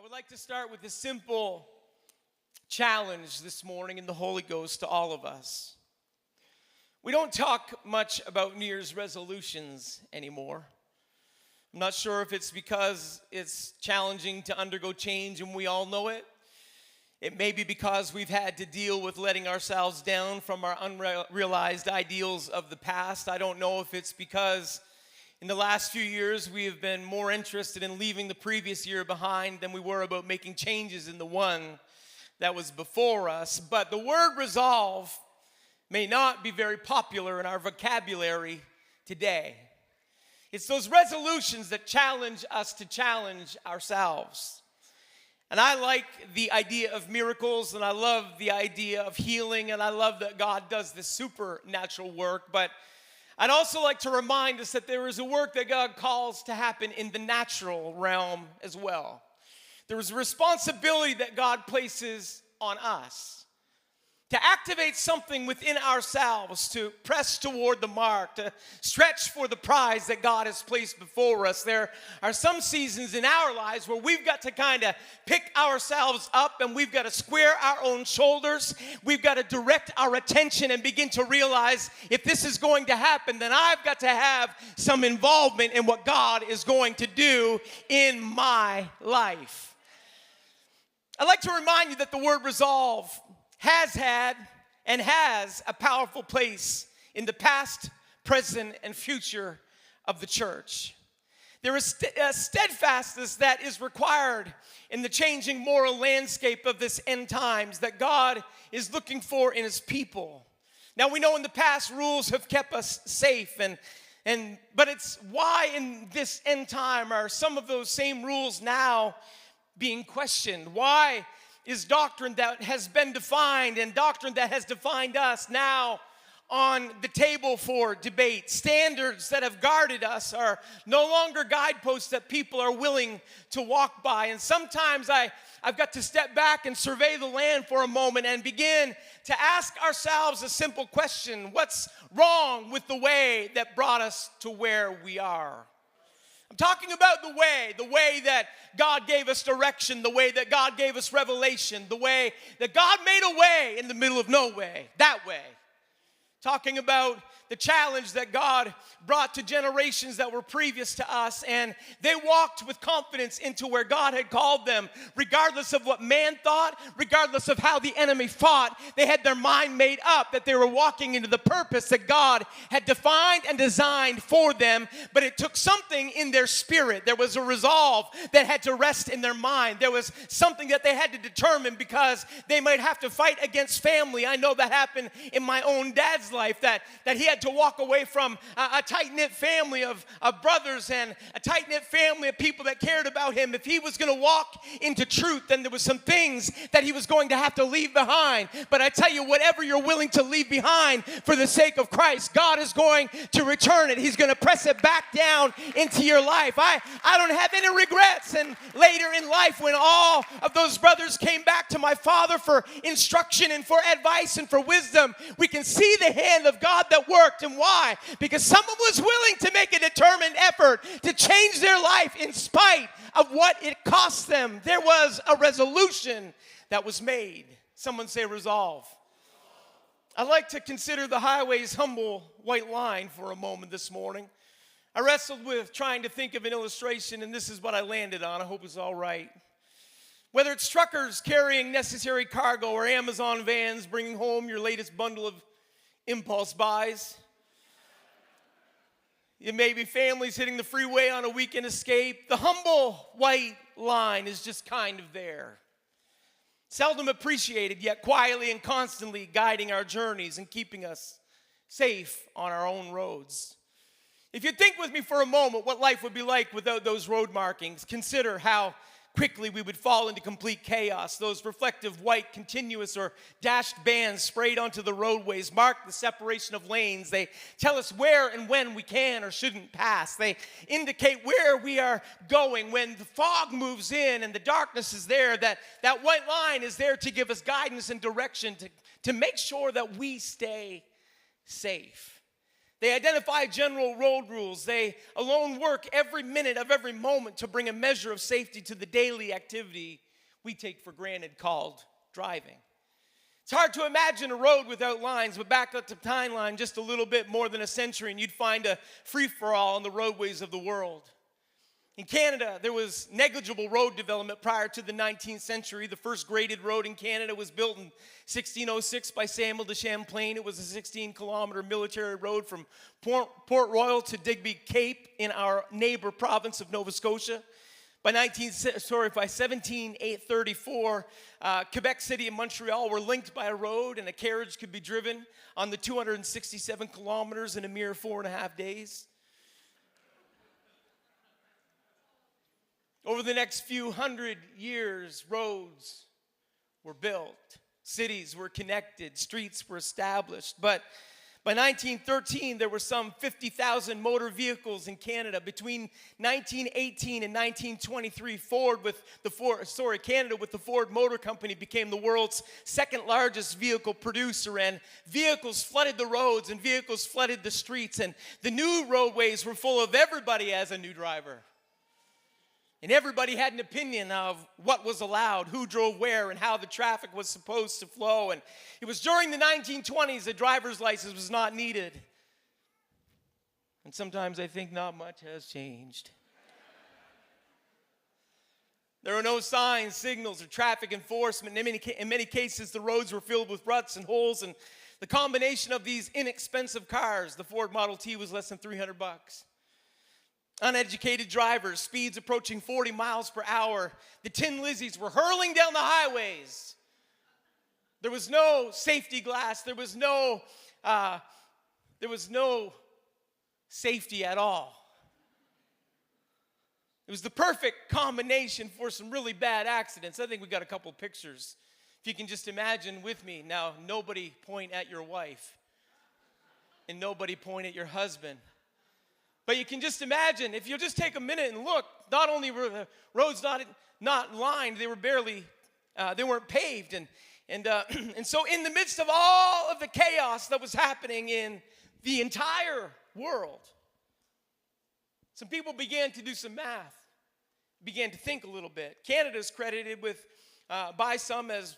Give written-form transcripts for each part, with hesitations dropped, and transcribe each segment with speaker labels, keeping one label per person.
Speaker 1: would like to start with a simple challenge this morning in the Holy Ghost to all of us. We don't talk much about New Year's resolutions anymore. I'm not sure if it's because it's challenging to undergo change and we all know it. It may be because we've had to deal with letting ourselves down from our unrealized ideals of the past. I don't know if it's because in the last few years we have been more interested in leaving the previous year behind than we were about making changes in the one that was before us. But the word resolve may not be very popular in our vocabulary today. It's those resolutions that challenge us to challenge ourselves. And I like the idea of miracles, and I love the idea of healing, and I love that God does this supernatural work. But I'd also like to remind us that there is a work that God calls to happen in the natural realm as well. There is a responsibility that God places on us to activate something within ourselves, to press toward the mark, to stretch for the prize that God has placed before us. There are some seasons in our lives where we've got to kind of pick ourselves up and we've got to square our own shoulders. We've got to direct our attention and begin to realize if this is going to happen, then I've got to have some involvement in what God is going to do in my life. I'd like to remind you that the word resolve has had and has a powerful place in the past, present, and future of the church. There is a steadfastness that is required in the changing moral landscape of this end times that God is looking for in his people. Now we know in the past rules have kept us safe, but it's why in this end time are some of those same rules now being questioned? Why is doctrine that has been defined and doctrine that has defined us now on the table for debate? Standards that have guarded us are no longer guideposts that people are willing to walk by. And sometimes I've got to step back and survey the land for a moment and begin to ask ourselves a simple question: what's wrong with the way that brought us to where we are? I'm talking about the way that God gave us direction, the way that God gave us revelation, the way that God made a way in the middle of no way, that way. Talking about the challenge that God brought to generations that were previous to us, and they walked with confidence into where God had called them, regardless of what man thought, regardless of how the enemy fought. They had their mind made up that they were walking into the purpose that God had defined and designed for them, but it took something in their spirit. There was a resolve that had to rest in their mind. There was something that they had to determine because they might have to fight against family. I know that happened in my own dad's life, that he had to walk away from a tight-knit family of brothers and a tight-knit family of people that cared about him. If he was going to walk into truth, then there was some things that he was going to have to leave behind. But I tell you, whatever you're willing to leave behind for the sake of Christ, God is going to return it. He's going to press it back down into your life. I don't have any regrets. And later in life, when all of those brothers came back to my father for instruction and for advice and for wisdom, we can see the hand of God that worked. And why? Because someone was willing to make a determined effort to change their life in spite of what it cost them. There was a resolution that was made. Someone say resolve. I'd like to consider the highway's humble white line for a moment this morning. I wrestled with trying to think of an illustration, and this is what I landed on. I hope it's all right. Whether it's truckers carrying necessary cargo or Amazon vans bringing home your latest bundle of impulse buys. It may be families hitting the freeway on a weekend escape. The humble white line is just kind of there. Seldom appreciated, yet quietly and constantly guiding our journeys and keeping us safe on our own roads. If you think with me for a moment what life would be like without those road markings, consider how quickly we would fall into complete chaos. Those reflective white, continuous, or dashed bands sprayed onto the roadways mark the separation of lanes. They tell us where and when we can or shouldn't pass. They indicate where we are going. When the fog moves in and the darkness is there, that white line is there to give us guidance and direction to make sure that we stay safe. They identify general road rules. They alone work every minute of every moment to bring a measure of safety to the daily activity we take for granted called driving. It's hard to imagine a road without lines, but back up the timeline just a little bit more than a century, and you'd find a free-for-all on the roadways of the world. In Canada, there was negligible road development prior to the 19th century. The first graded road in Canada was built in 1606 by Samuel de Champlain. It was a 16-kilometer military road from Port Royal to Digby Cape in our neighbor province of Nova Scotia. By 1734, Quebec City and Montreal were linked by a road, and a carriage could be driven on the 267 kilometers in a mere 4.5 days. Over the next few hundred years, roads were built, cities were connected, streets were established. But by 1913, there were some 50,000 motor vehicles in Canada. Between 1918 and 1923, Canada with the Ford Motor Company became the world's second largest vehicle producer, and vehicles flooded the roads and vehicles flooded the streets, and the new roadways were full of everybody as a new driver. And everybody had an opinion of what was allowed, who drove where, and how the traffic was supposed to flow. And it was during the 1920s that driver's license was not needed. And sometimes I think not much has changed. There were no signs, signals, or traffic enforcement. In many cases, the roads were filled with ruts and holes. And the combination of these inexpensive cars, the Ford Model T was less than $300. Uneducated drivers, speeds approaching 40 miles per hour. The Tin Lizzies were hurling down the highways. There was no safety glass. There was no safety at all. It was the perfect combination for some really bad accidents. I think we got a couple pictures. If you can just imagine with me. Now, nobody point at your wife. And nobody point at your husband. But you can just imagine, if you'll just take a minute and look, not only were the roads not lined, they weren't paved. And so in the midst of all of the chaos that was happening in the entire world, some people began to do some math, began to think a little bit. Canada is credited with, by some as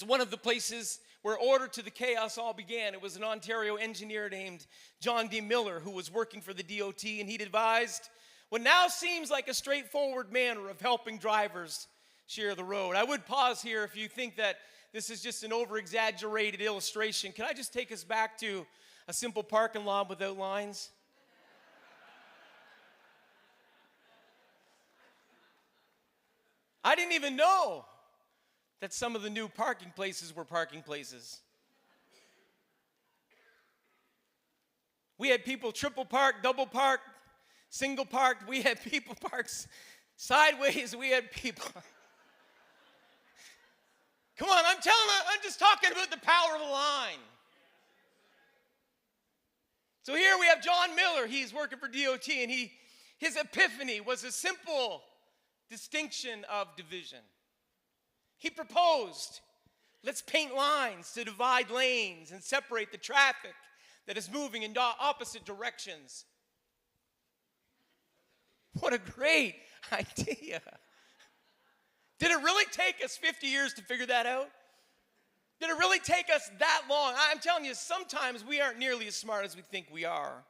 Speaker 1: one of the places where order to the chaos all began. It was an Ontario engineer named John D. Miller who was working for the DOT, and he devised what now seems like a straightforward manner of helping drivers share the road. I would pause here if you think that this is just an over-exaggerated illustration. Can I just take us back to a simple parking lot without lines? I didn't even know that some of the new parking places were parking places. We had people triple park, double park, single parked. We had people parked sideways. We had people. Come on, I'm just talking about the power of the line. So here we have John Miller. He's working for DOT, and his epiphany was a simple distinction of division. He proposed, let's paint lines to divide lanes and separate the traffic that is moving in opposite directions. What a great idea. Did it really take us 50 years to figure that out? Did it really take us that long? I'm telling you, sometimes we aren't nearly as smart as we think we are.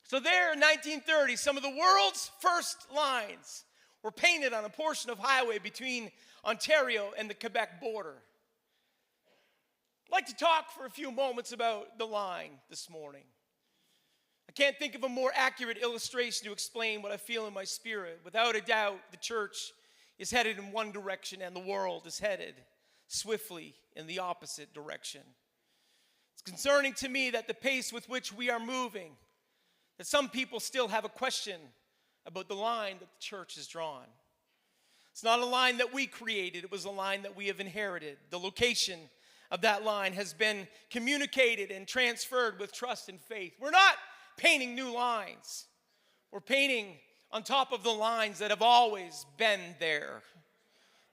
Speaker 1: So there in 1930, some of the world's first lines were painted on a portion of highway between Ontario and the Quebec border. I'd like to talk for a few moments about the line this morning. I can't think of a more accurate illustration to explain what I feel in my spirit. Without a doubt, the church is headed in one direction and the world is headed swiftly in the opposite direction. It's concerning to me that the pace with which we are moving, that some people still have a question about the line that the church has drawn. It's not a line that we created. It was a line that we have inherited. The location of that line has been communicated and transferred with trust and faith. We're not painting new lines. We're painting on top of the lines that have always been there.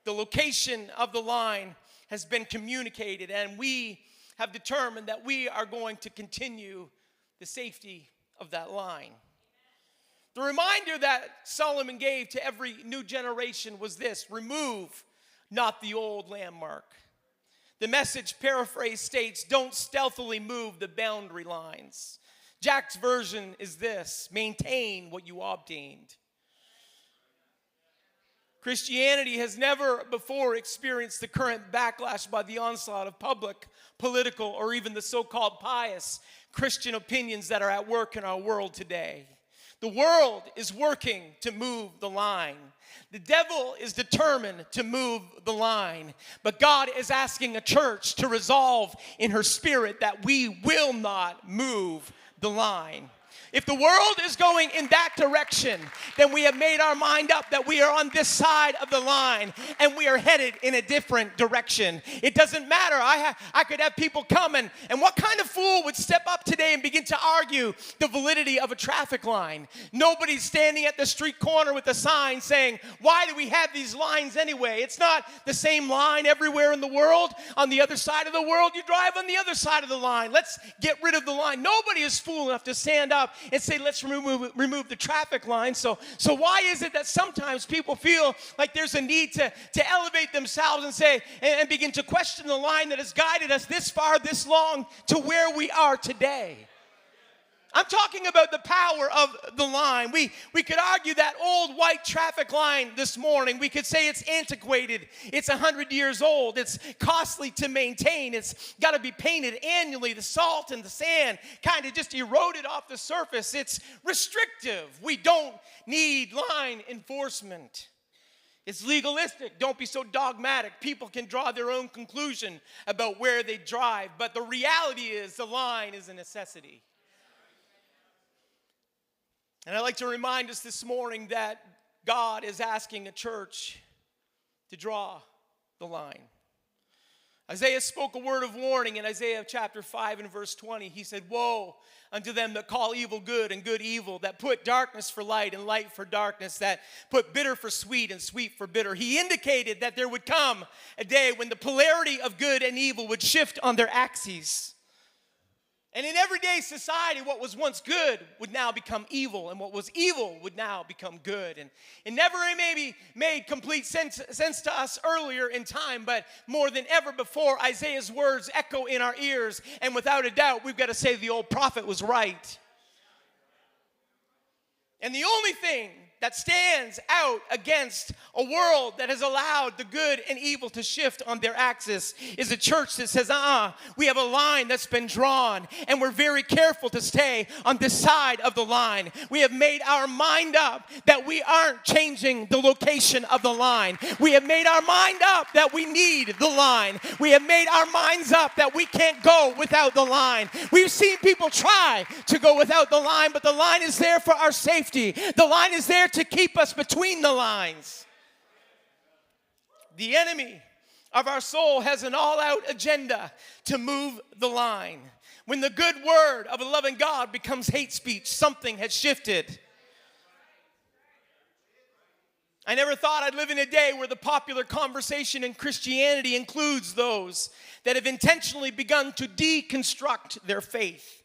Speaker 1: The location of the line has been communicated, and we have determined that we are going to continue the safety of that line. The reminder that Solomon gave to every new generation was this: remove not the old landmark. The Message paraphrase states, don't stealthily move the boundary lines. Jack's version is this: maintain what you obtained. Christianity has never before experienced the current backlash by the onslaught of public, political, or even the so-called pious Christian opinions that are at work in our world today. The world is working to move the line. The devil is determined to move the line. But God is asking a church to resolve in her spirit that we will not move the line. If the world is going in that direction, then we have made our mind up that we are on this side of the line and we are headed in a different direction. It doesn't matter. I could have people come and what kind of fool would step up today and begin to argue the validity of a traffic line? Nobody's standing at the street corner with a sign saying, why do we have these lines anyway? It's not the same line everywhere in the world. On the other side of the world, you drive on the other side of the line. Let's get rid of the line. Nobody is fool enough to stand up and say, let's remove the traffic line. So why is it that sometimes people feel like there's a need to elevate themselves and say, and begin to question the line that has guided us this far, this long, to where we are today? I'm talking about the power of the line. We could argue that old white traffic line this morning. We could say it's antiquated. It's 100 years old. It's costly to maintain. It's got to be painted annually. The salt and the sand kind of just eroded off the surface. It's restrictive. We don't need line enforcement. It's legalistic. Don't be so dogmatic. People can draw their own conclusion about where they drive. But the reality is the line is a necessity. And I'd like to remind us this morning that God is asking a church to draw the line. Isaiah spoke a word of warning in Isaiah chapter 5 and verse 20. He said, woe unto them that call evil good and good evil, that put darkness for light and light for darkness, that put bitter for sweet and sweet for bitter. He indicated that there would come a day when the polarity of good and evil would shift on their axes. And in everyday society, what was once good would now become evil, and what was evil would now become good. And it never maybe made complete sense to us earlier in time, but more than ever before, Isaiah's words echo in our ears, and without a doubt, we've got to say the old prophet was right. And the only thing that stands out against a world that has allowed the good and evil to shift on their axis is a church that says, we have a line that's been drawn, and we're very careful to stay on this side of the line. We have made our mind up that we aren't changing the location of the line. We have made our mind up that we need the line. We have made our minds up that we can't go without the line. We've seen people try to go without the line, but the line is there for our safety. The line is there to keep us between the lines. The enemy of our soul has an all-out agenda to move the line. When the good word of a loving God becomes hate speech, something has shifted. I never thought I'd live in a day where the popular conversation in Christianity includes those that have intentionally begun to deconstruct their faith.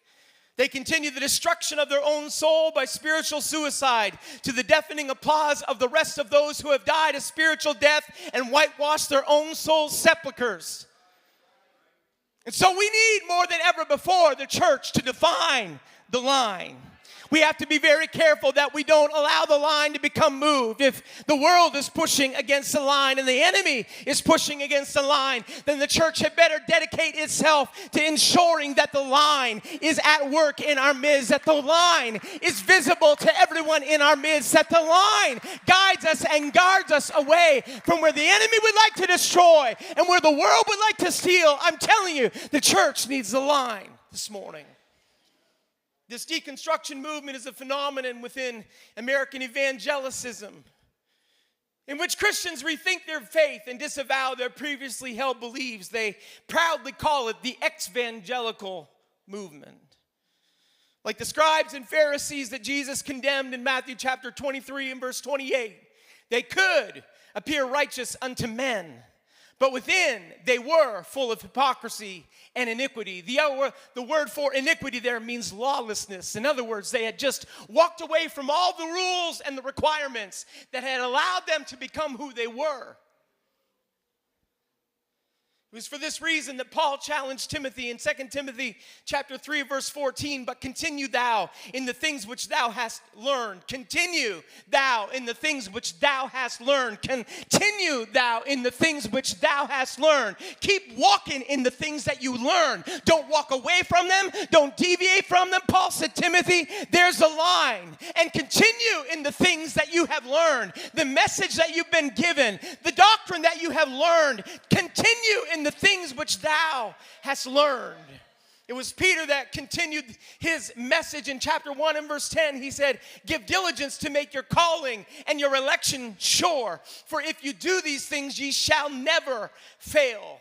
Speaker 1: They continue the destruction of their own soul by spiritual suicide to the deafening applause of the rest of those who have died a spiritual death and whitewashed their own soul sepulchers. And so we need more than ever before the church to define the line. We have to be very careful that we don't allow the line to become moved. If the world is pushing against the line and the enemy is pushing against the line, then the church had better dedicate itself to ensuring that the line is at work in our midst, that the line is visible to everyone in our midst, that the line guides us and guards us away from where the enemy would like to destroy and where the world would like to steal. I'm telling you, the church needs the line this morning. This deconstruction movement is a phenomenon within American evangelicism in which Christians rethink their faith and disavow their previously held beliefs. They proudly call it the ex-evangelical movement. Like the scribes and Pharisees that Jesus condemned in Matthew chapter 23 and verse 28, they could appear righteous unto men, But within, they were full of hypocrisy and iniquity. The word for iniquity there means lawlessness. In other words, they had just walked away from all the rules and the requirements that had allowed them to become who they were. It was for this reason that Paul challenged Timothy in 2 Timothy chapter 3, verse 14, but continue thou in the things which thou hast learned. Continue thou in the things which thou hast learned. Continue thou in the things which thou hast learned. Keep walking in the things that you learn. Don't walk away from them. Don't deviate from them. Paul said, Timothy, there's a line. And continue in the things that you have learned. The message that you've been given. The doctrine that you have learned. Continue in the things which thou hast learned. It was Peter that continued his message in chapter 1 and verse 10. He said, give diligence to make your calling and your election sure. For if you do these things, ye shall never fail.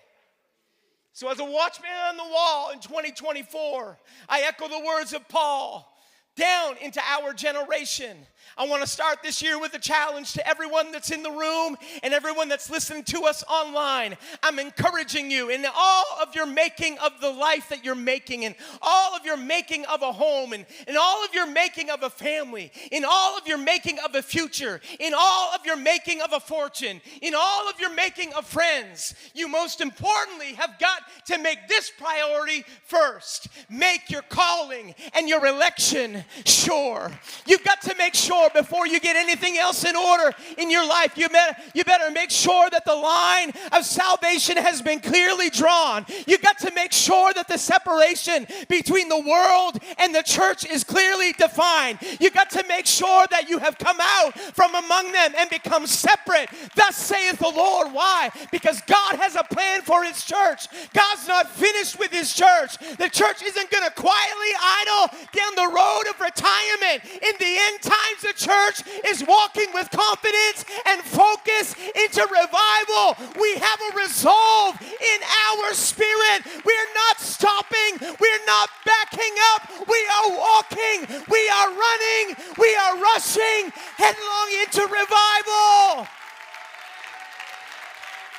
Speaker 1: So as a watchman on the wall in 2024, I echo the words of Paul down into our generation. I want to start this year with a challenge to everyone that's in the room and everyone that's listening to us online. I'm encouraging you in all of your making of the life that you're making, and all of your making of a home, and in all of your making of a family, in all of your making of a future, in all of your making of a fortune, in all of your making of friends. You most importantly have got to make this priority first. Make your calling and your election sure. You've got to make sure before you get anything else in order in your life. You better make sure that the line of salvation has been clearly drawn. You've got to make sure that the separation between the world and the church is clearly defined. You've got to make sure that you have come out from among them and become separate. Thus saith the Lord. Why? Because God has a plan for his church. God's not finished with his church. The church isn't going to quietly idle down the road of retirement. In the end times, the church is walking with confidence and focus into revival. We have a resolve in our spirit. We're not stopping. We're not backing up. We are walking. We are running. We are rushing headlong into revival.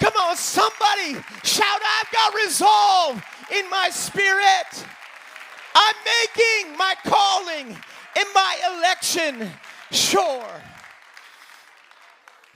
Speaker 1: Come on, somebody shout, I've got resolve in my spirit. I'm making my calling and my election sure.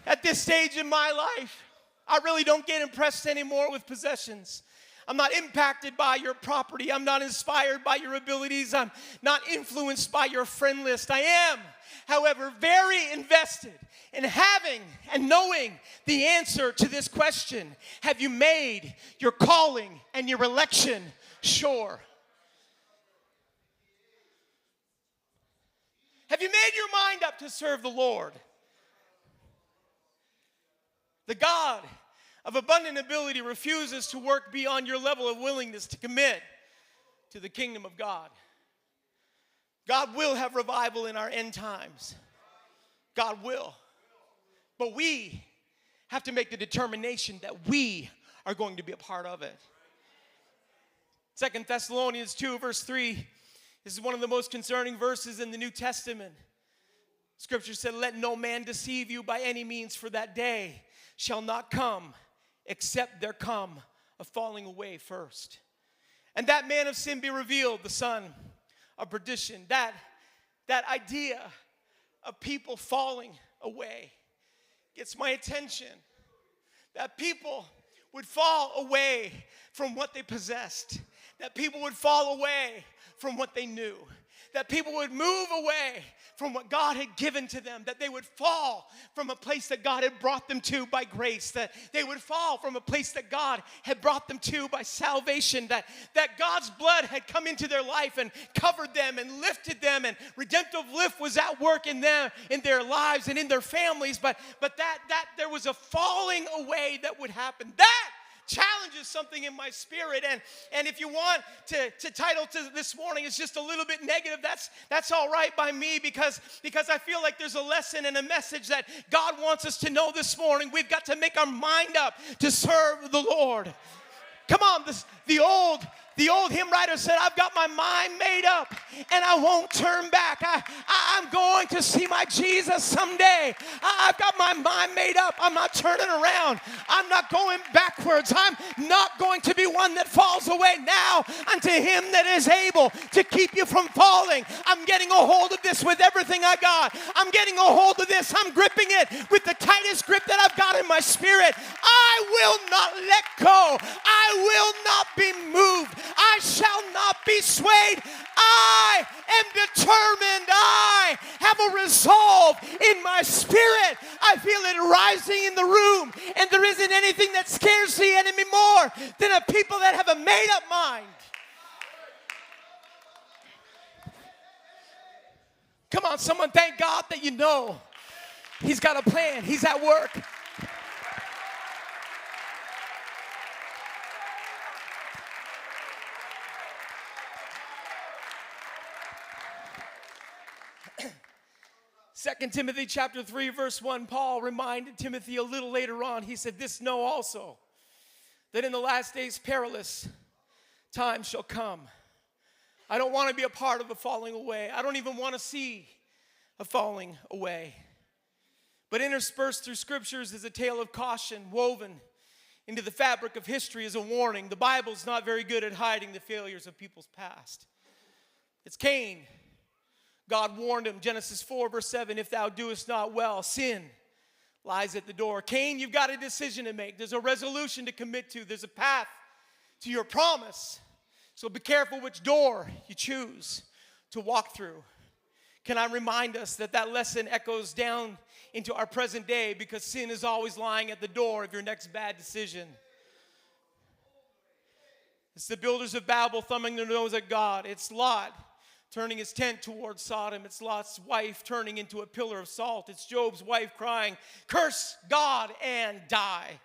Speaker 1: At this stage in my life, I really don't get impressed anymore with possessions. I'm not impacted by your property. I'm not inspired by your abilities. I'm not influenced by your friend list. I am, however, very invested in having and knowing the answer to this question. Have you made your calling and your election sure? Have you made your mind up to serve the Lord? The God of abundant ability refuses to work beyond your level of willingness to commit to the kingdom of God. God will have revival in our end times. God will. But we have to make the determination that we are going to be a part of it. 2 Thessalonians 2, verse 3. This is one of the most concerning verses in the New Testament. Scripture said, let no man deceive you by any means, for that day shall not come except there come a falling away first. And that man of sin be revealed, the son of perdition. That idea of people falling away gets my attention. That people would fall away from what they possessed. That people would fall away from what they knew. That people would move away from what God had given to them. That they would fall from a place that God had brought them to by grace. That they would fall from a place that God had brought them to by salvation. That God's blood had come into their life and covered them and lifted them. And redemptive lift was at work in them, in their lives and in their families. But that there was a falling away that would happen. That challenges something in my spirit, and if you want to title to this morning, it's just a little bit negative. That's all right by me, because I feel like there's a lesson and a message that God wants us to know this morning. We've got to make our mind up to serve the Lord. Come on, the The old hymn writer said, I've got my mind made up and I won't turn back. I'm going to see my Jesus someday. I've got my mind made up. I'm not turning around. I'm not going backwards. I'm not going to be one that falls away. Now unto him that is able to keep you from falling. I'm getting a hold of this with everything I got. I'm getting a hold of this. I'm gripping it with the tightest grip that I've got in my spirit. I will not let go. I will not be moved. I shall not be swayed. I am determined. I have a resolve in my spirit. I feel it rising in the room. And there isn't anything that scares the enemy more than a people that have a made-up mind. Come on, someone thank God that you know he's got a plan. He's at work. Second Timothy chapter 3, verse 1, Paul reminded Timothy a little later on. He said, this know also, that in the last days perilous times shall come. I don't want to be a part of the falling away. I don't even want to see a falling away. But interspersed through scriptures is a tale of caution woven into the fabric of history as a warning. The Bible's not very good at hiding the failures of people's past. It's Cain. God warned him, Genesis 4, verse 7, if thou doest not well, sin lies at the door. Cain, you've got a decision to make. There's a resolution to commit to. There's a path to your promise. So be careful which door you choose to walk through. Can I remind us that that lesson echoes down into our present day because sin is always lying at the door of your next bad decision. It's the builders of Babel thumbing their nose at God. It's Lot turning his tent towards Sodom. It's Lot's wife turning into a pillar of salt. It's Job's wife crying, curse God and die.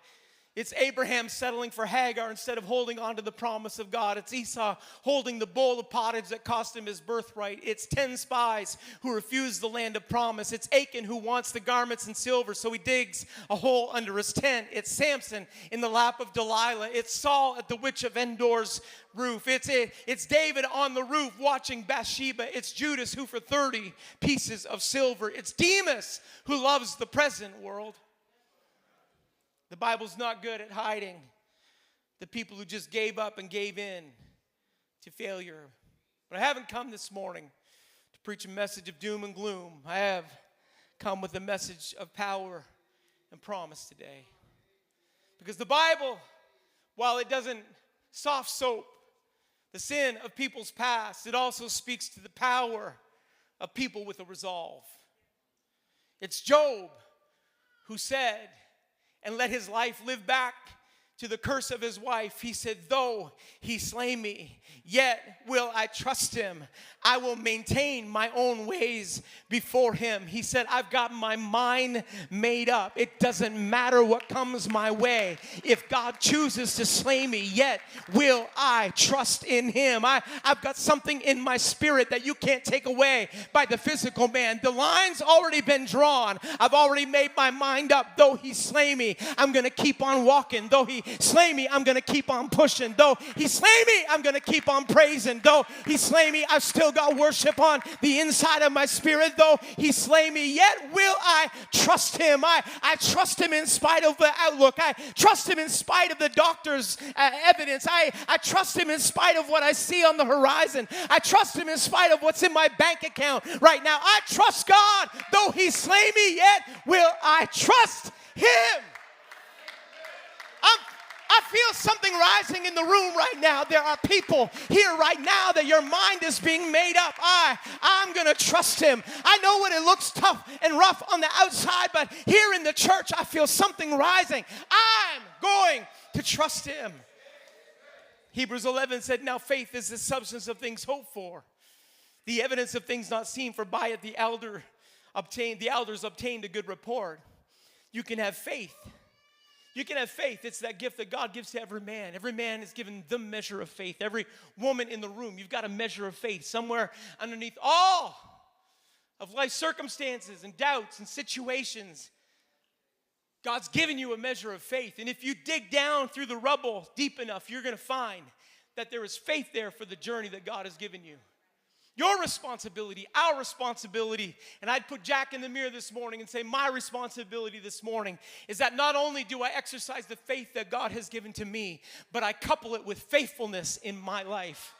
Speaker 1: It's Abraham settling for Hagar instead of holding on to the promise of God. It's Esau holding the bowl of pottage that cost him his birthright. It's 10 spies who refuse the land of promise. It's Achan who wants the garments and silver, so he digs a hole under his tent. It's Samson in the lap of Delilah. It's Saul at the witch of Endor's roof. It's David on the roof watching Bathsheba. It's Judas who for 30 pieces of silver. It's Demas who loves the present world. The Bible's not good at hiding the people who just gave up and gave in to failure. But I haven't come this morning to preach a message of doom and gloom. I have come with a message of power and promise today. Because the Bible, while it doesn't soft soap the sin of people's past, it also speaks to the power of people with a resolve. It's Job who said, and let his life live back to the curse of his wife. He said, though he slay me, yet will I trust him. I will maintain my own ways before him. He said, I've got my mind made up. It doesn't matter what comes my way. If God chooses to slay me, yet will I trust in him. I've got something in my spirit that you can't take away by the physical man. The line's already been drawn. I've already made my mind up. Though he slay me, I'm going to keep on walking. Though he slay me, I'm going to keep on pushing. Though he slay me, I'm going to keep on praising. Though he slay me, I've still got worship on the inside of my spirit. Though he slay me, yet will I trust him. I trust him in spite of the outlook. I trust him in spite of the doctor's evidence. I trust him in spite of what I see on the horizon. I trust him in spite of what's in my bank account right now. I trust God. Though he slay me, yet will I trust him. I feel something rising in the room right now. There are people here right now that your mind is being made up. I'm going to trust him. I know when it looks tough and rough on the outside, but here in the church, I feel something rising. I'm going to trust him. Hebrews 11 said, now faith is the substance of things hoped for, the evidence of things not seen, for by it the elders obtained a good report. You can have faith. You can have faith. It's that gift that God gives to every man. Every man is given the measure of faith. Every woman in the room, you've got a measure of faith somewhere underneath all of life's circumstances and doubts and situations. God's given you a measure of faith. And if you dig down through the rubble deep enough, you're going to find that there is faith there for the journey that God has given you. Your responsibility, our responsibility, and I'd put Jack in the mirror this morning and say, my responsibility this morning is that not only do I exercise the faith that God has given to me, but I couple it with faithfulness in my life.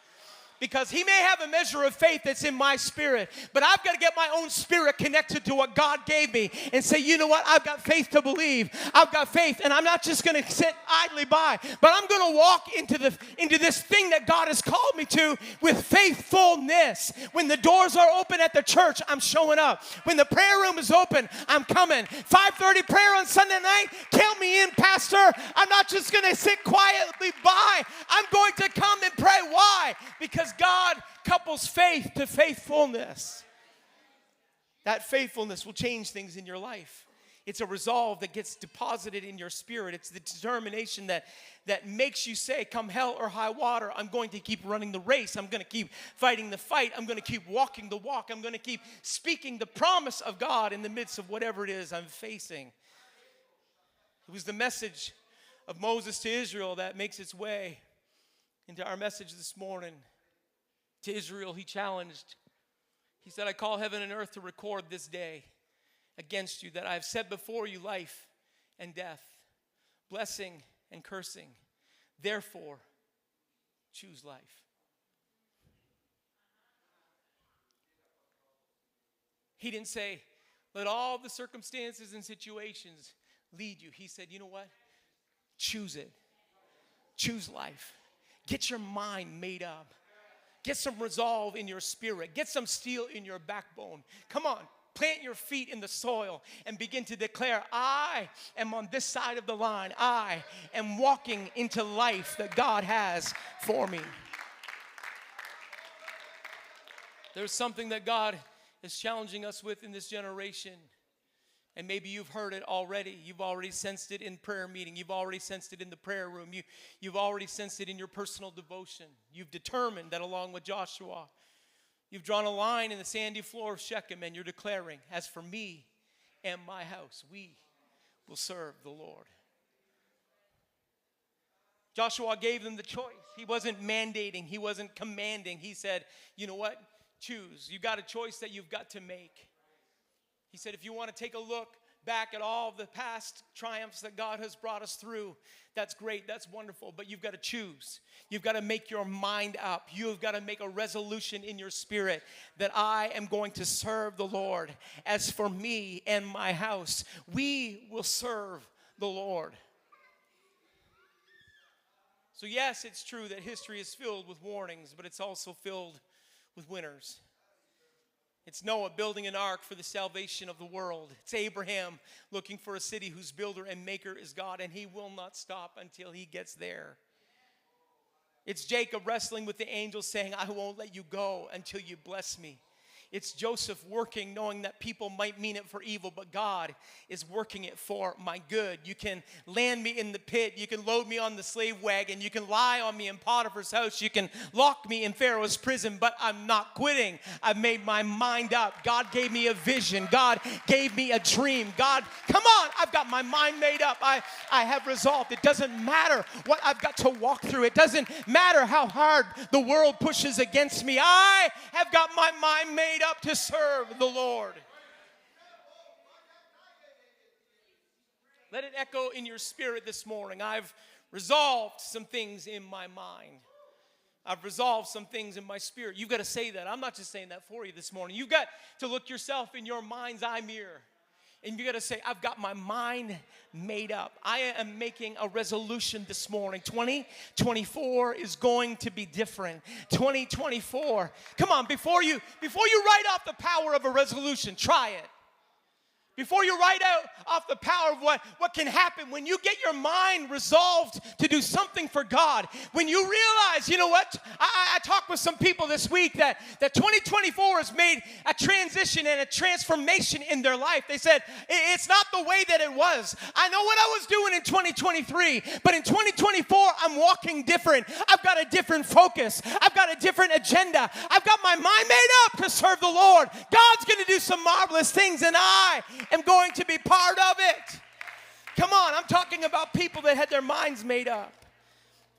Speaker 1: Because he may have a measure of faith that's in my spirit, but I've got to get my own spirit connected to what God gave me and say, you know what, I've got faith to believe. I've got faith, and I'm not just going to sit idly by, but I'm going to walk into this thing that God has called me to with faithfulness. When the doors are open at the church, I'm showing up. When the prayer room is open, I'm coming. 5:30 prayer on Sunday night, count me in, Pastor. I'm not just going to sit quietly by. I'm going to come and pray. Why? Because God couples faith to faithfulness. That faithfulness will change things in your life. It's a resolve that gets deposited in your spirit. It's the determination that makes you say, come hell or high water, I'm going to keep running the race. I'm going to keep fighting the fight. I'm going to keep walking the walk. I'm going to keep speaking the promise of God in the midst of whatever it is I'm facing. It was the message of Moses to Israel that makes its way into our message this morning. To Israel, he challenged. He said, I call heaven and earth to record this day against you that I have set before you life and death, blessing and cursing. Therefore, choose life. He didn't say, let all the circumstances and situations lead you. He said, you know what? Choose it. Choose life. Get your mind made up. Get some resolve in your spirit. Get some steel in your backbone. Come on, plant your feet in the soil and begin to declare, I am on this side of the line. I am walking into life that God has for me. There's something that God is challenging us with in this generation. And maybe you've heard it already. You've already sensed it in prayer meeting. You've already sensed it in the prayer room. You've already sensed it in your personal devotion. You've determined that along with Joshua, you've drawn a line in the sandy floor of Shechem, and you're declaring, as for me and my house, we will serve the Lord. Joshua gave them the choice. He wasn't mandating. He wasn't commanding. He said, you know what? Choose. You've got a choice that you've got to make. He said, if you want to take a look back at all the past triumphs that God has brought us through, that's great, that's wonderful, but you've got to choose. You've got to make your mind up. You've got to make a resolution in your spirit that I am going to serve the Lord. As for me and my house, we will serve the Lord. So yes, it's true that history is filled with warnings, but it's also filled with winners. It's Noah building an ark for the salvation of the world. It's Abraham looking for a city whose builder and maker is God, and he will not stop until he gets there. It's Jacob wrestling with the angels saying, I won't let you go until you bless me. It's Joseph working, knowing that people might mean it for evil, but God is working it for my good. You can land me in the pit. You can load me on the slave wagon. You can lie on me in Potiphar's house. You can lock me in Pharaoh's prison, but I'm not quitting. I've made my mind up. God gave me a vision. God gave me a dream. God, come on, I've got my mind made up. I have resolved. It doesn't matter what I've got to walk through. It doesn't matter how hard the world pushes against me. I have got my mind made up to serve the Lord. Let it echo in your spirit this morning. I've resolved some things in my mind. I've resolved some things in my spirit. You've got to say that. I'm not just saying that for you this morning. You've got to look yourself in your mind's eye mirror. And you got to say, I've got my mind made up. I am making a resolution this morning. 2024 is going to be different. 2024. Come on, before you write off the power of a resolution, try it. Before you write out off the power of what can happen when you get your mind resolved to do something for God, when you realize, you know what, I talked with some people this week that 2024 has made a transition and a transformation in their life. They said, it's not the way that it was. I know what I was doing in 2023, but in 2024, I'm walking different. I've got a different focus. I've got a different agenda. I've got my mind made up to serve the Lord. God's going to do some marvelous things, and I am going to be part of it. Come on, I'm talking about people that had their minds made up.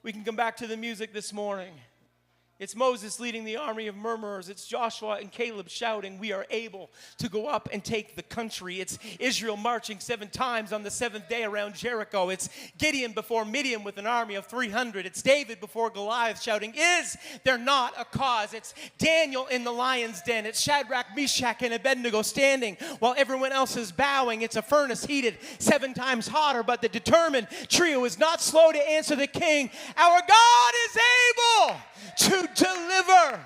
Speaker 1: We can come back to the music this morning. It's Moses leading the army of murmurers. It's Joshua and Caleb shouting, we are able to go up and take the country. It's Israel marching 7 times on the 7th day around Jericho. It's Gideon before Midian with an army of 300. It's David before Goliath shouting, is there not a cause? It's Daniel in the lion's den. It's Shadrach, Meshach, and Abednego standing while everyone else is bowing. It's a furnace heated 7 times hotter, but the determined trio is not slow to answer the king. Our God is able to deliver.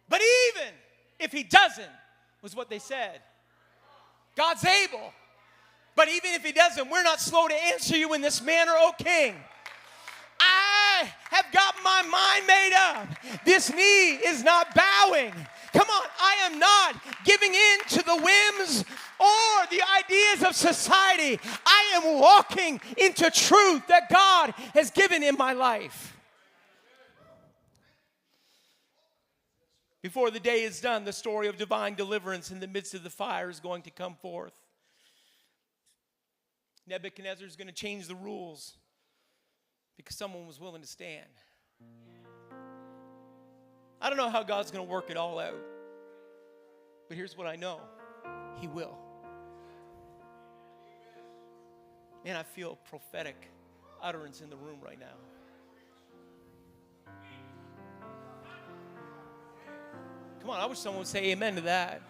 Speaker 1: But even if he doesn't, was what they said. God's able. But even if he doesn't, we're not slow to answer you in this manner, O king. I have got my mind made up. This knee is not bowing. Come on, I am not giving in to the whims or the ideas of society. I am walking into truth that God has given in my life. Before the day is done, the story of divine deliverance in the midst of the fire is going to come forth. Nebuchadnezzar is going to change the rules because someone was willing to stand. I don't know how God's going to work it all out. But here's what I know. He will. Man, I feel prophetic utterance in the room right now. Come on, I wish someone would say amen to that.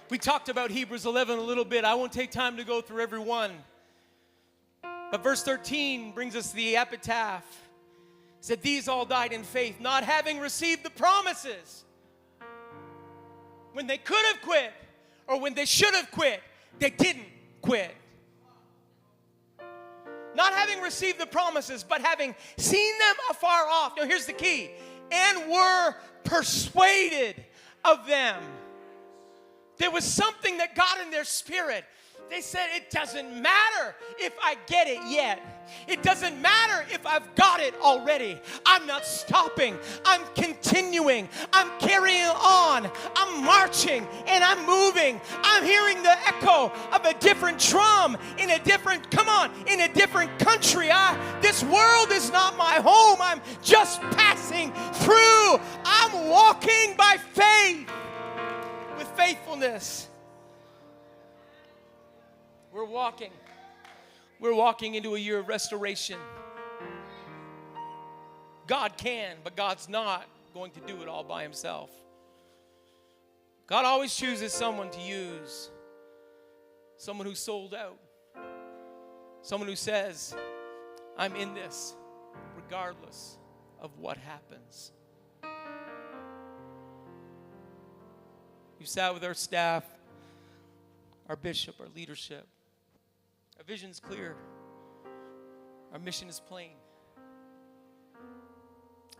Speaker 1: We talked about Hebrews 11 a little bit. I won't take time to go through every one. But verse 13 brings us the epitaph. It said, these all died in faith, not having received the promises. When they could have quit, or when they should have quit, they didn't quit. Not having received the promises, but having seen them afar off. Now here's the key. And were persuaded of them. There was something that got in their spirit. They said, it doesn't matter if I get it yet. It doesn't matter if I've got it already. I'm not stopping. I'm continuing. I'm carrying on. I'm marching and I'm moving. I'm hearing the echo of a different drum in a different country. This world is not my home. I'm just passing through. I'm walking by faith with faithfulness. We're walking into a year of restoration. God can, but God's not going to do it all by himself. God always chooses someone to use. Someone who's sold out. Someone who says, I'm in this regardless of what happens. We've sat with our staff, our bishop, our leadership. Our vision's clear. Our mission is plain.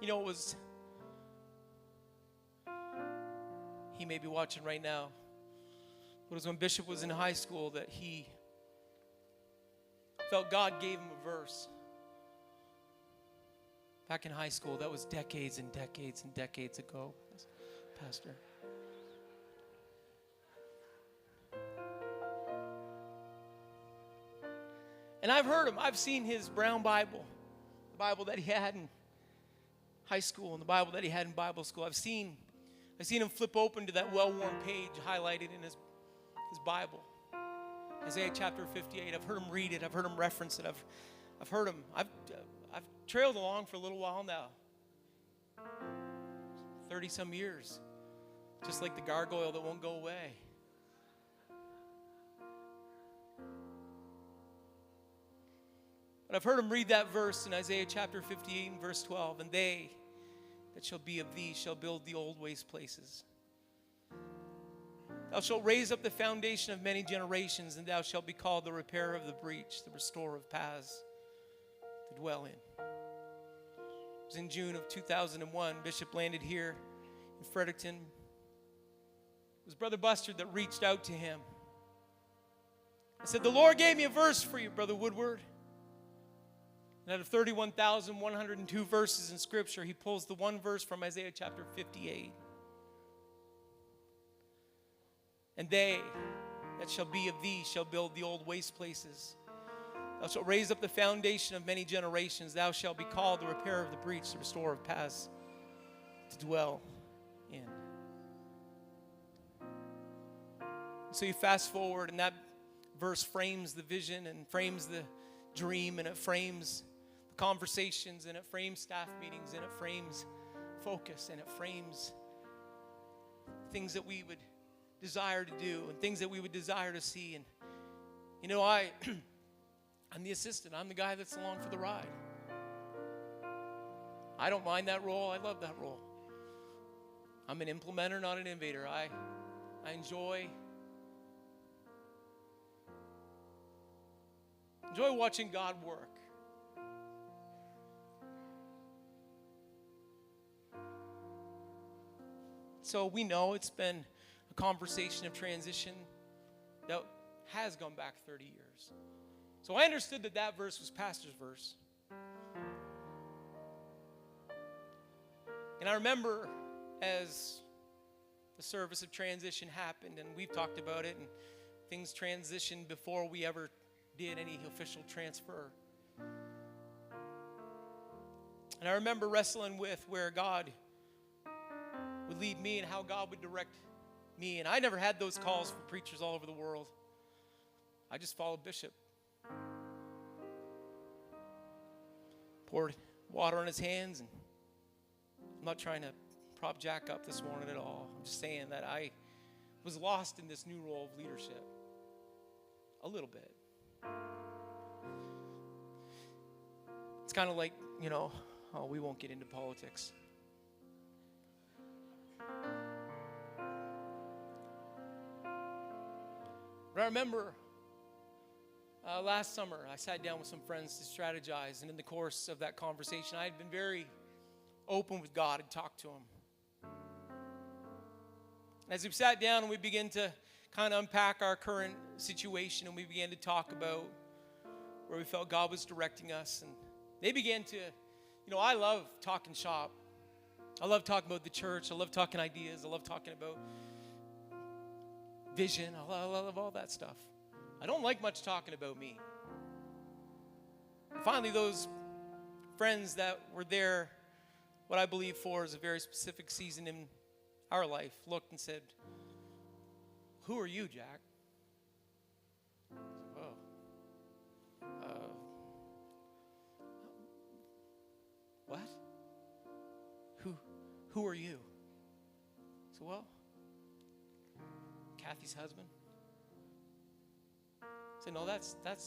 Speaker 1: You know, he may be watching right now. It was when Bishop was in high school that he felt God gave him a verse. Back in high school, that was decades and decades and decades ago, Pastor. And I've heard him. I've seen his brown Bible, the Bible that he had in high school and the Bible that he had in Bible school. I've seen him flip open to that well-worn page highlighted in his Bible. Isaiah chapter 58. I've heard him read it. I've heard him reference it. I've heard him. I've trailed along for a little while now. 30-some years. Just like the gargoyle that won't go away. But I've heard him read that verse in Isaiah chapter 58 and verse 12. And they that shall be of thee shall build the old waste places. Thou shalt raise up the foundation of many generations, and thou shalt be called the repairer of the breach, the restorer of paths to dwell in. It was in June of 2001, Bishop landed here in Fredericton. It was Brother Buster that reached out to him. I said, the Lord gave me a verse for you, Brother Woodward. And out of 31,102 verses in Scripture, he pulls the one verse from Isaiah chapter 58. And they that shall be of thee shall build the old waste places. Thou shalt raise up the foundation of many generations. Thou shalt be called the repairer of the breach, the restorer of paths, to dwell in. So you fast forward, and that verse frames the vision and frames the dream, and it frames the conversations, and it frames staff meetings, and it frames focus, and it frames things that we would desire to do and things that we would desire to see. And you know, I'm the assistant. I'm the guy that's along for the ride. I don't mind that role. I love that role. I'm an implementer, not an innovator. I enjoy watching God work. So we know it's been a conversation of transition that has gone back 30 years. So I understood that verse was pastor's verse. And I remember as the service of transition happened, and we've talked about it, and things transitioned before we ever did any official transfer. And I remember wrestling with where God would lead me and how God would direct me. And I never had those calls from preachers all over the world. I just followed Bishop. Poured water on his hands. And I'm not trying to prop Jack up this morning at all. I'm just saying that I was lost in this new role of leadership. A little bit. It's kind of like, we won't get into politics. But I remember last summer, I sat down with some friends to strategize, and in the course of that conversation, I had been very open with God and talked to Him. And as we sat down and we began to kind of unpack our current situation, and we began to talk about where we felt God was directing us, and they began to, I love talking shop. I love talking about the church. I love talking ideas. I love talking about vision. I love all that stuff. I don't like much talking about me. Finally, those friends that were there, what I believe for is a very specific season in our life, looked and said, "Who are you, Jack?" What? Who are you? So, Kathy's husband. I said, no, that's not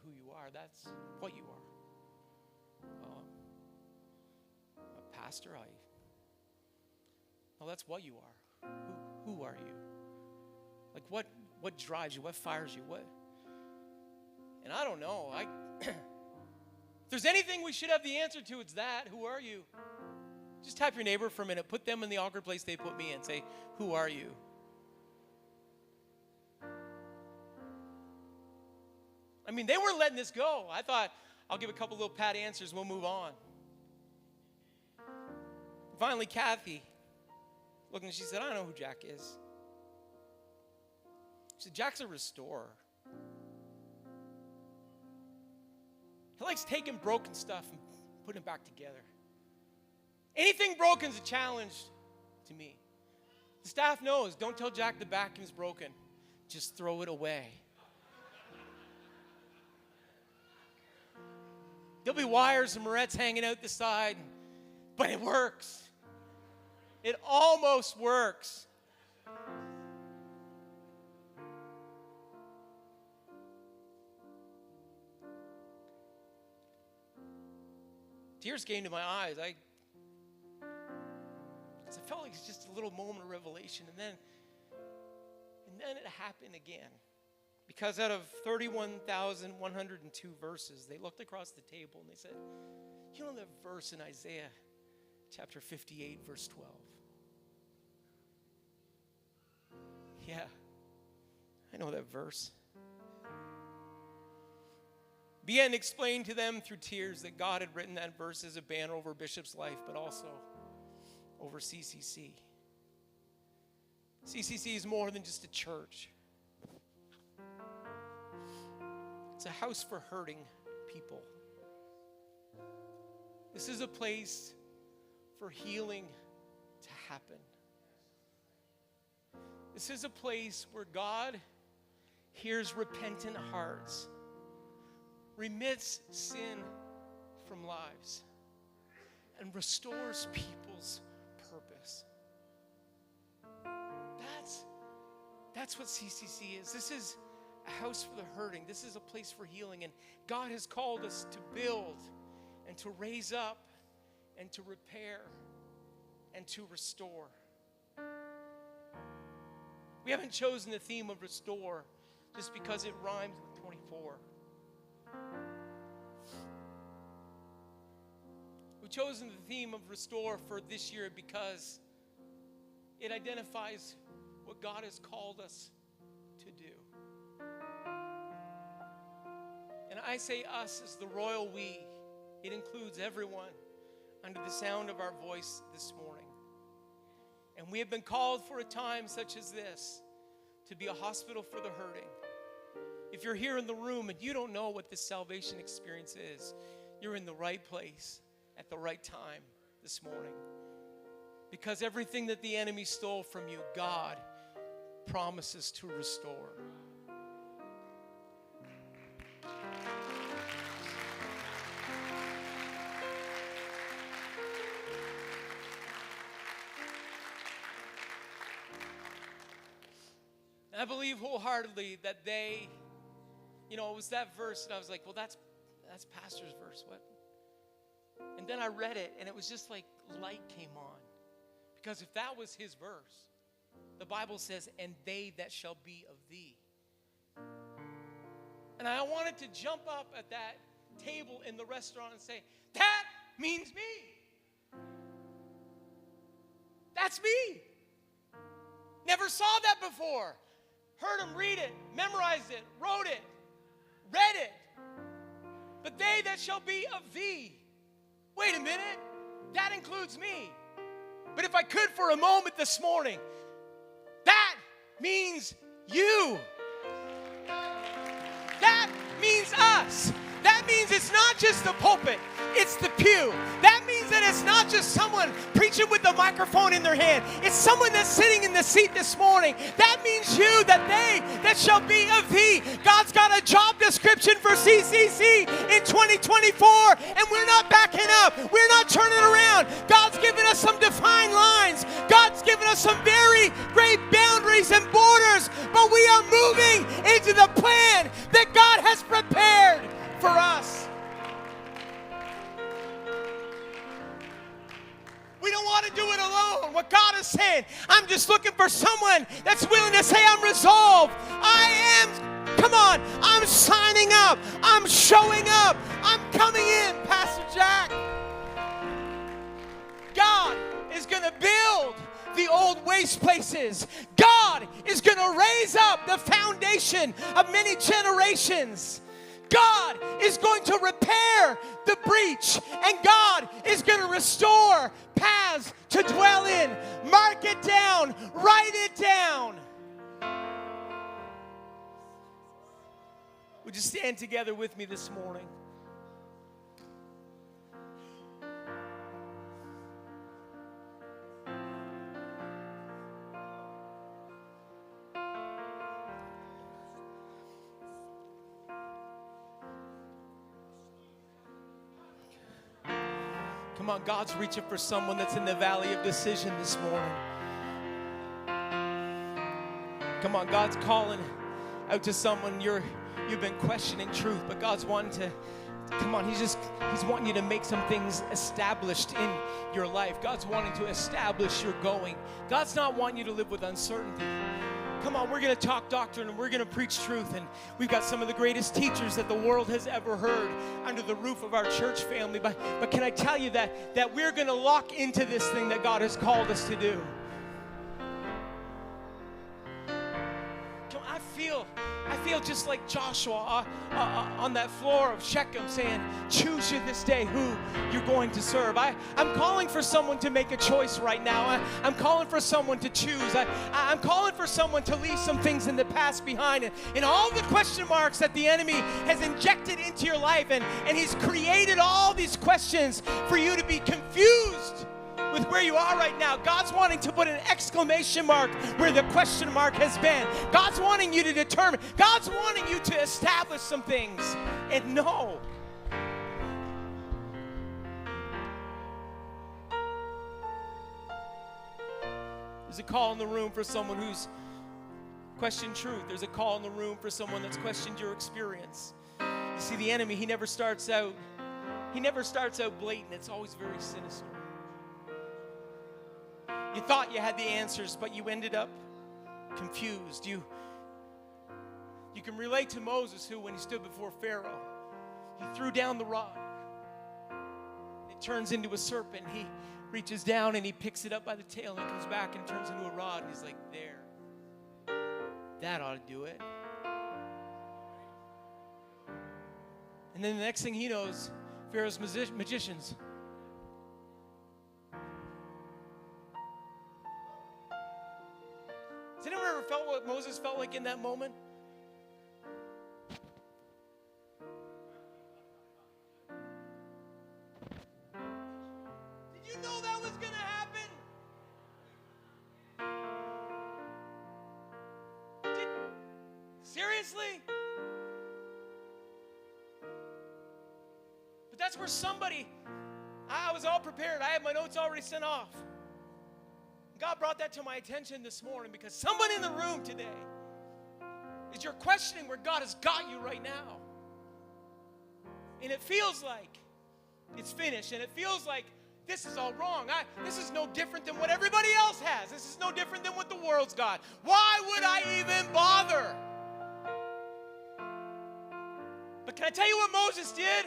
Speaker 1: who you are. That's what you are. A pastor. No, that's what you are. Who are you? Like what drives you? What fires you? What? And I don't know. If there's anything we should have the answer to, it's that. Who are you? Just tap your neighbor for a minute. Put them in the awkward place they put me in. Say, who are you? I mean, they weren't letting this go. I thought, I'll give a couple little pat answers and we'll move on. Finally, Kathy looked and she said, I don't know who Jack is. She said, Jack's a restorer. He likes taking broken stuff and putting it back together. Anything broken is a challenge to me. The staff knows, don't tell Jack the vacuum's broken. Just throw it away. There'll be wires and morettes hanging out the side, but it works. It almost works. Tears came to my eyes. I felt like it's just a little moment of revelation. And then it happened again. Because out of 31,102 verses, they looked across the table and they said, you know that verse in Isaiah chapter 58, verse 12? Yeah, I know that verse. Began to explain to them through tears that God had written that verse as a banner over Bishop's life, but also over CCC. CCC is more than just a church. It's a house for hurting people. This is a place for healing to happen. This is a place where God hears repentant hearts, remits sin from lives, and restores people's purpose. That's what CCC is. This is a house for the hurting. This is a place for healing. And God has called us to build and to raise up and to repair and to restore. We haven't chosen the theme of restore just because it rhymes with 24. We've chosen the theme of restore for this year because it identifies what God has called us to do. And I say us as the royal we. It includes everyone under the sound of our voice this morning. And we have been called for a time such as this to be a hospital for the hurting. If you're here in the room and you don't know what this salvation experience is, you're in the right place at the right time this morning. Because everything that the enemy stole from you, God promises to restore. I believe wholeheartedly that they, it was that verse, and I was like, well, that's Pastor's verse. What? And then I read it, and it was just like light came on. Because if that was his verse, the Bible says, and they that shall be of thee. And I wanted to jump up at that table in the restaurant and say, that means me. That's me. Never saw that before. Heard him read it, memorized it, wrote it, read it. But they that shall be of thee. Wait a minute. That includes me. But if I could for a moment this morning, that means you. That means us. That means it's not just the pulpit, it's the pew. That means that it's not just someone preaching with the microphone in their hand. It's someone that's sitting in the seat this morning. That means you, that they that shall be of thee. God's got a job description for CCC in 2024, and we're not backing up. We're not turning around. God's given us some defined lines. God's given us some very great boundaries and borders, but we are moving into the plan that God has prepared for us. We don't want to do it alone. What God is saying, I'm just looking for someone that's willing to say, I'm resolved. I'm signing up. I'm showing up. I'm coming in, Pastor Jack. God is going to build the old waste places. God is going to raise up the foundation of many generations. God is going to repair the breach, and God is going to restore paths to dwell in. Mark it down. Write it down. Would you stand together with me this morning? Come on, God's reaching for someone that's in the valley of decision this morning. Come on, God's calling out to someone you've been questioning truth, but God's wanting to, come on, He's wanting you to make some things established in your life. God's wanting to establish your going. God's not wanting you to live with uncertainty. Come on, we're going to talk doctrine and we're going to preach truth, and we've got some of the greatest teachers that the world has ever heard under the roof of our church family. But can I tell you that we're going to lock into this thing that God has called us to do? I feel just like Joshua on that floor of Shechem saying, choose you this day who you're going to serve. I'm calling for someone to make a choice right now. I'm calling for someone to choose. I'm calling for someone to leave some things in the past behind, and all the question marks that the enemy has injected into your life, and he's created all these questions for you to be confused with where you are right now. God's wanting to put an exclamation mark where the question mark has been. God's wanting you to determine. God's wanting you to establish some things and know. There's a call in the room for someone who's questioned truth. There's a call in the room for someone that's questioned your experience. You see, the enemy, he never starts out blatant. It's always very sinister. You thought you had the answers, but you ended up confused. You can relate to Moses, who, when he stood before Pharaoh, he threw down the rod. It turns into a serpent. He reaches down and he picks it up by the tail, and it comes back and turns into a rod. And he's like, there. That ought to do it. And then the next thing he knows, Pharaoh's magicians. Has anyone ever felt what Moses felt like in that moment? Did you know that was going to happen? Seriously? But that's where somebody, I was all prepared. I had my notes already sent off. God brought that to my attention this morning because someone in the room today is you're questioning where God has got you right now. And it feels like it's finished, and it feels like this is all wrong. This is no different than what everybody else has. This is no different than what the world's got. Why would I even bother? But can I tell you what Moses did?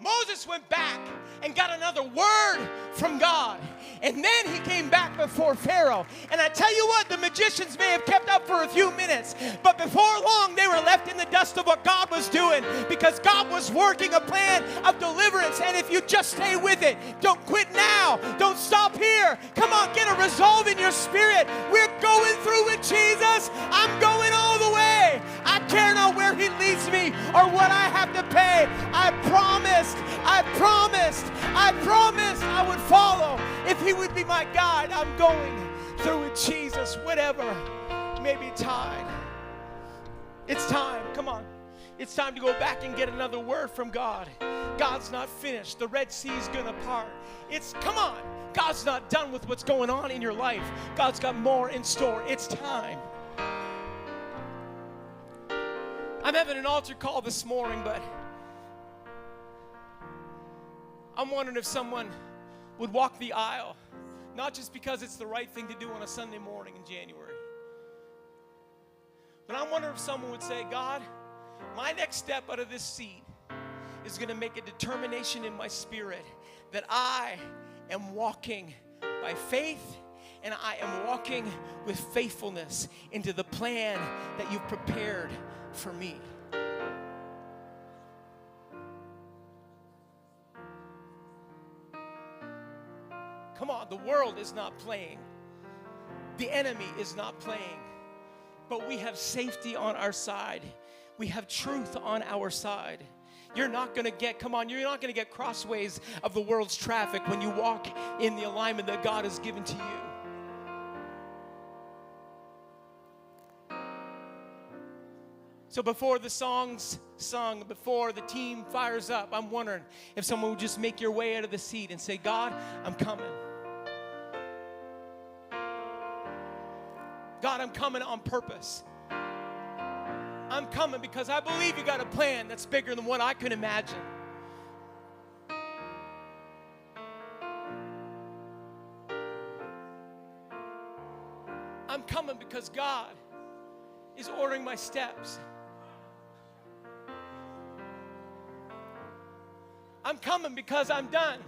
Speaker 1: Moses went back and got another word from God. And then he came back before Pharaoh. And I tell you what, the magicians may have kept up for a few minutes, but before long they were left in the dust of what God was doing, because God was working a plan of deliverance. And if you just stay with it, don't quit now. Don't stop here. Come on, get a resolve in your spirit. We're going through with Jesus. I'm going all the way. I care not where he leads me or what I have to pay. I promised I would follow. If he would be my guide, I'm going through with Jesus, whatever may be tide. It's time, come on. It's time to go back and get another word from God. God's not finished. The Red Sea's gonna part. Come on. God's not done with what's going on in your life. God's got more in store. It's time. I'm having an altar call this morning, but I'm wondering if someone would walk the aisle, not just because it's the right thing to do on a Sunday morning in January, but I'm wondering if someone would say, God, my next step out of this seat is going to make a determination in my spirit that I am walking by faith, and I am walking with faithfulness into the plan that you've prepared for me. Come on, the world is not playing. The enemy is not playing. But we have safety on our side. We have truth on our side. You're not going to get crossways of the world's traffic when you walk in the alignment that God has given to you. So before the song's sung, before the team fires up, I'm wondering if someone would just make your way out of the seat and say, God, I'm coming. God, I'm coming on purpose. I'm coming because I believe you got a plan that's bigger than what I could imagine. I'm coming because God is ordering my steps. I'm coming because I'm done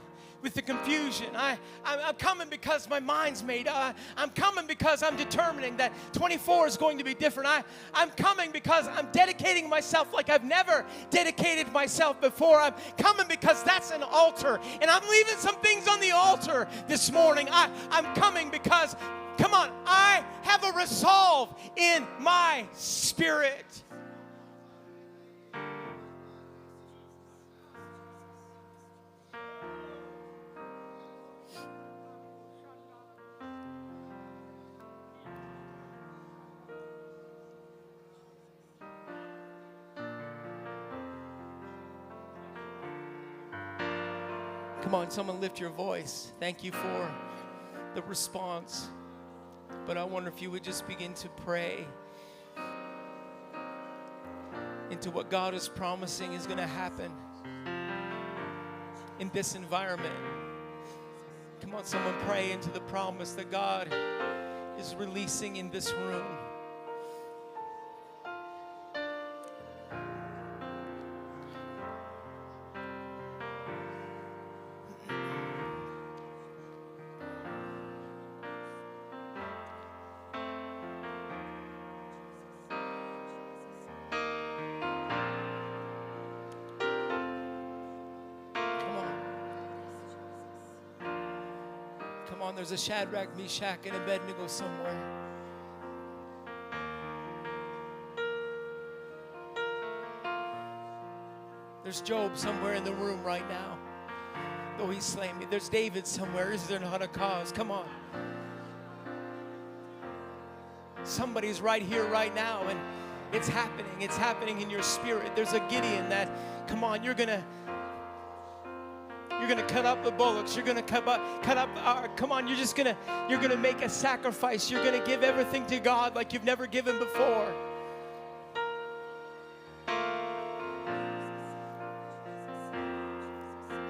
Speaker 1: with the confusion. I'm coming because my mind's made up. I'm coming because I'm determining that 24 is going to be different. I'm coming because I'm dedicating myself like I've never dedicated myself before. I'm coming because that's an altar. And I'm leaving some things on the altar this morning. I'm coming because, come on, I have a resolve in my spirit. Come on, someone lift your voice. Thank you for the response. But I wonder if you would just begin to pray into what God is promising is going to happen in this environment. Come on, someone pray into the promise that God is releasing in this room. Come on, there's a Shadrach, Meshach, and Abednego somewhere. There's Job somewhere in the room right now. Though he slain me. There's David somewhere. Is there not a cause? Come on. Somebody's right here right now, and it's happening. It's happening in your spirit. There's a Gideon that, come on, you're gonna cut up the bullocks. You're gonna cut up. Come on, you're gonna make a sacrifice. You're gonna give everything to God like you've never given before.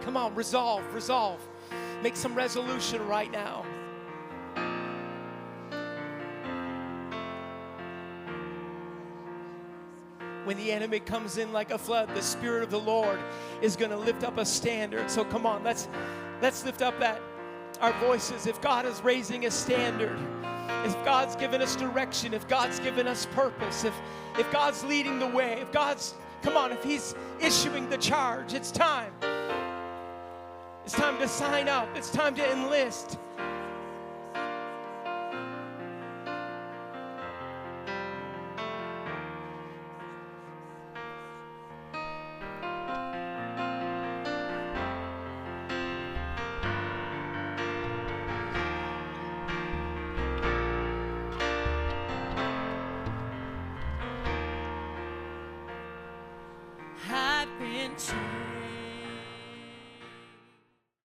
Speaker 1: Come on, resolve. Make some resolution right now. When the enemy comes in like a flood, the Spirit of the Lord is going to lift up a standard. So come on, let's lift up our voices. If God is raising a standard, if God's given us direction, if God's given us purpose, if God's leading the way, if He's issuing the charge, it's time. It's time to sign up. It's time to enlist.
Speaker 2: I've been changed.